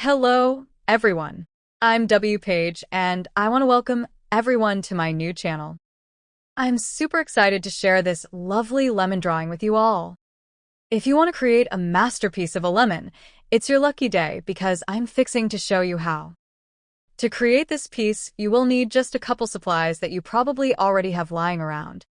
Hello, everyone. I'm W.Paige, and I want to welcome everyone to my new channel. I'm super excited to share this lovely lemon drawing with you all. If you want to create a masterpiece of a lemon, it's your lucky day because I'm fixing to show you how. To create this piece, you will need just a couple supplies that you probably already have lying around.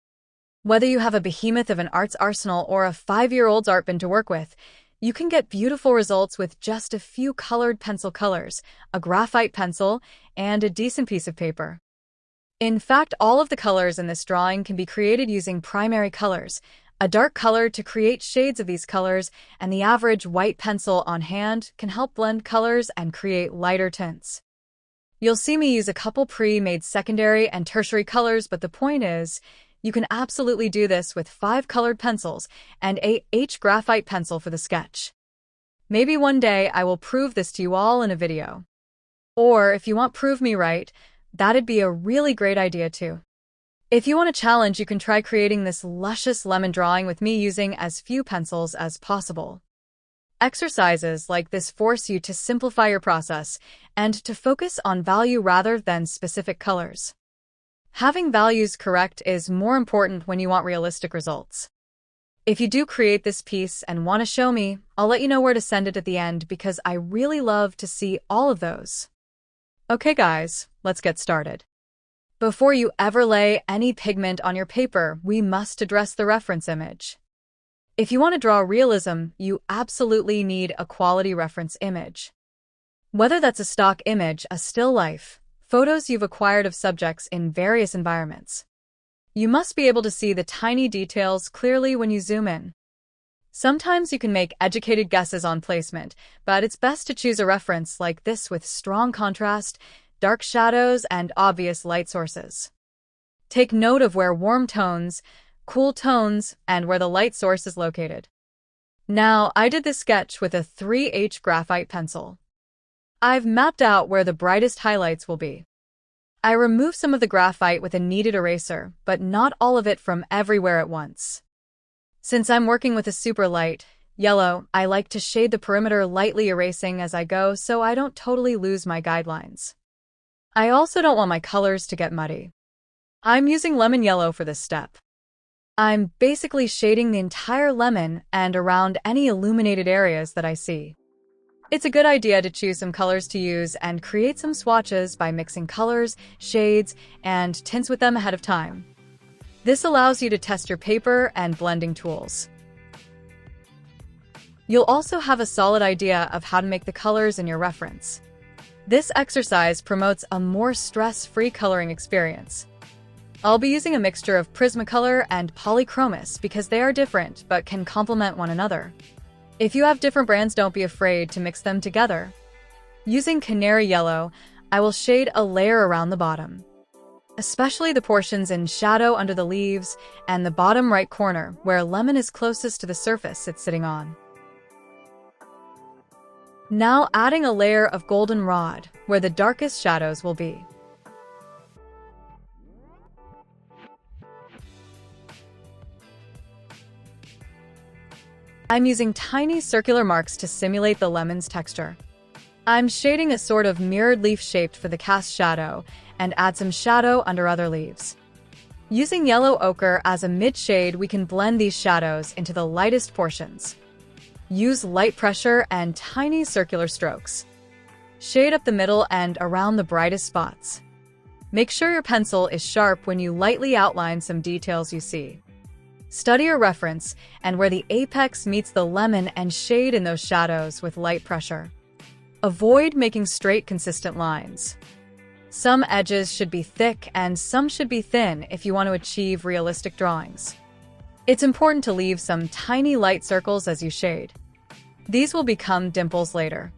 Whether you have a behemoth of an arts arsenal or a 5-year-old's art bin to work with, you can get beautiful results with just a few colored pencil colors, a graphite pencil, and a decent piece of paper. In fact, all of the colors in this drawing can be created using primary colors, a dark color to create shades of these colors, and the average white pencil on hand can help blend colors and create lighter tints. You'll see me use a couple pre-made secondary and tertiary colors, but the point is, you can absolutely do this with 5 colored pencils and a graphite pencil for the sketch. Maybe one day I will prove this to you all in a video. Or if you want prove me right, that'd be a really great idea too. If you want a challenge, you can try creating this luscious lemon drawing with me using as few pencils as possible. Exercises like this force you to simplify your process and to focus on value rather than specific colors. Having values correct is more important when you want realistic results. If you do create this piece and want to show me, I'll let you know where to send it at the end because I really love to see all of those. Okay guys, let's get started. Before you ever lay any pigment on your paper, we must address the reference image. If you want to draw realism, you absolutely need a quality reference image. Whether that's a stock image, a still life, photos you've acquired of subjects in various environments. You must be able to see the tiny details clearly when you zoom in. Sometimes you can make educated guesses on placement, but it's best to choose a reference like this with strong contrast, dark shadows, and obvious light sources. Take note of where warm tones, cool tones, and where the light source is located. Now, I did this sketch with a 3H graphite pencil. I've mapped out where the brightest highlights will be. I removed some of the graphite with a kneaded eraser, but not all of it from everywhere at once. Since I'm working with a super light yellow, I like to shade the perimeter, lightly erasing as I go so I don't totally lose my guidelines. I also don't want my colors to get muddy. I'm using lemon yellow for this step. I'm basically shading the entire lemon and around any illuminated areas that I see. It's a good idea to choose some colors to use and create some swatches by mixing colors, shades, and tints with them ahead of time. This allows you to test your paper and blending tools. You'll also have a solid idea of how to make the colors in your reference. This exercise promotes a more stress-free coloring experience. I'll be using a mixture of Prismacolor and Polychromos because they are different but can complement one another. If you have different brands, don't be afraid to mix them together. Using canary yellow, I will shade a layer around the bottom, especially the portions in shadow under the leaves and the bottom right corner where lemon is closest to the surface it's sitting on. Now adding a layer of goldenrod where the darkest shadows will be. I'm using tiny circular marks to simulate the lemon's texture. I'm shading a sort of mirrored leaf shaped for the cast shadow and add some shadow under other leaves. Using yellow ochre as a mid-shade, we can blend these shadows into the lightest portions. Use light pressure and tiny circular strokes. Shade up the middle and around the brightest spots. Make sure your pencil is sharp when you lightly outline some details you see. Study your reference and where the apex meets the lemon and shade in those shadows with light pressure. Avoid making straight, consistent lines. Some edges should be thick and some should be thin if you want to achieve realistic drawings. It's important to leave some tiny light circles as you shade. These will become dimples later.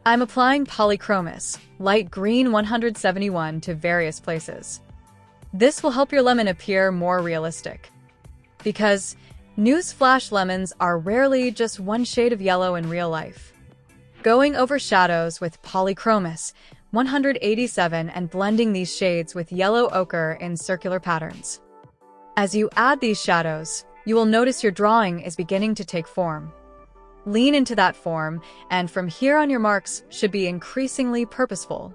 I'm applying Polychromos, light green 171 to various places. This will help your lemon appear more realistic. Because newsflash, lemons are rarely just one shade of yellow in real life. Going over shadows with Polychromos 187 and blending these shades with yellow ochre in circular patterns. As you add these shadows, you will notice your drawing is beginning to take form. Lean into that form, and from here on your marks should be increasingly purposeful.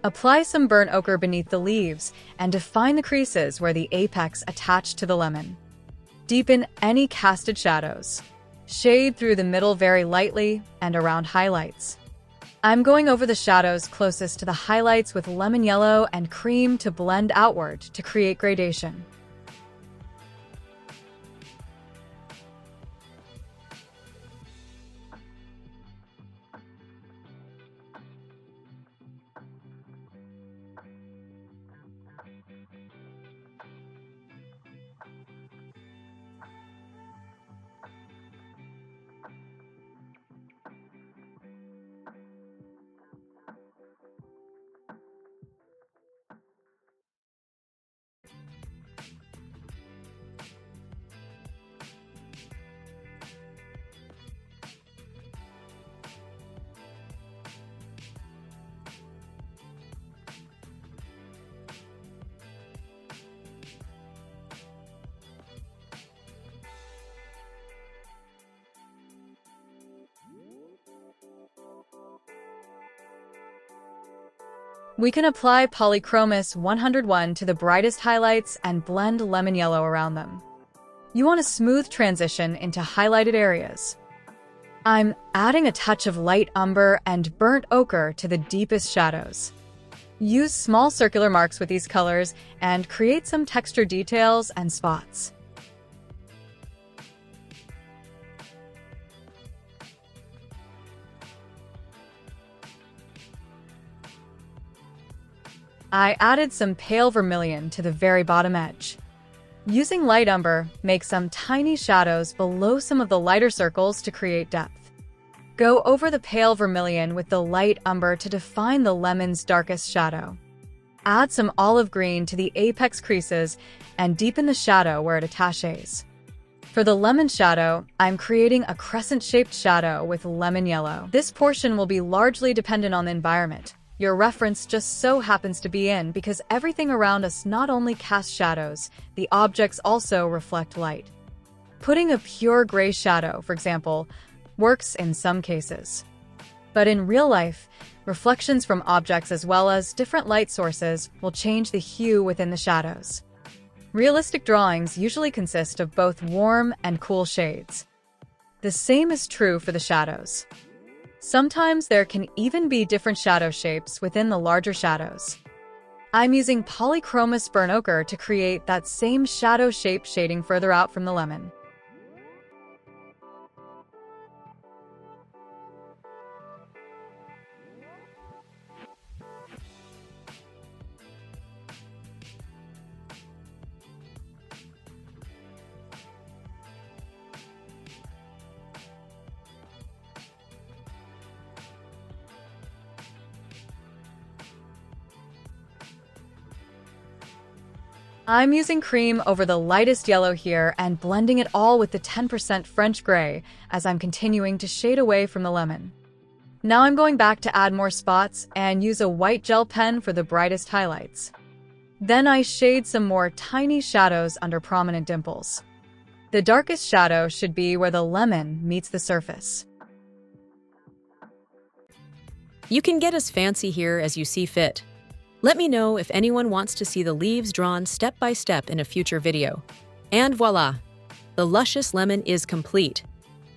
Apply some burnt ochre beneath the leaves and define the creases where the apex attached to the lemon. Deepen any casted shadows. Shade through the middle very lightly and around highlights. I'm going over the shadows closest to the highlights with lemon yellow and cream to blend outward to create gradation. We can apply Polychromos 101 to the brightest highlights and blend lemon yellow around them. You want a smooth transition into highlighted areas. I'm adding a touch of light umber and burnt ochre to the deepest shadows. Use small circular marks with these colors and create some texture details and spots. I added some pale vermilion to the very bottom edge. Using light umber, make some tiny shadows below some of the lighter circles to create depth. Go over the pale vermilion with the light umber to define the lemon's darkest shadow. Add some olive green to the apex creases and deepen the shadow where it attaches. For the lemon shadow, I'm creating a crescent-shaped shadow with lemon yellow. This portion will be largely dependent on the environment. Your reference just so happens to be in because everything around us not only casts shadows, the objects also reflect light. Putting a pure gray shadow, for example, works in some cases. But in real life, reflections from objects as well as different light sources will change the hue within the shadows. Realistic drawings usually consist of both warm and cool shades. The same is true for the shadows. Sometimes there can even be different shadow shapes within the larger shadows. I'm using Polychromos burnt ochre to create that same shadow shape shading further out from the lemon. I'm using cream over the lightest yellow here and blending it all with the 10% French gray as I'm continuing to shade away from the lemon. Now I'm going back to add more spots and use a white gel pen for the brightest highlights. Then I shade some more tiny shadows under prominent dimples. The darkest shadow should be where the lemon meets the surface. You can get as fancy here as you see fit. Let me know if anyone wants to see the leaves drawn step by step in a future video. And voila! The luscious lemon is complete.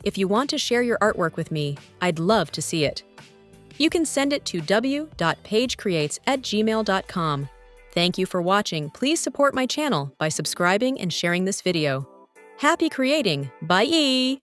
If you want to share your artwork with me, I'd love to see it. You can send it to W.PaigeCreates@gmail.com. Thank you for watching. Please support my channel by subscribing and sharing this video. Happy creating! Bye!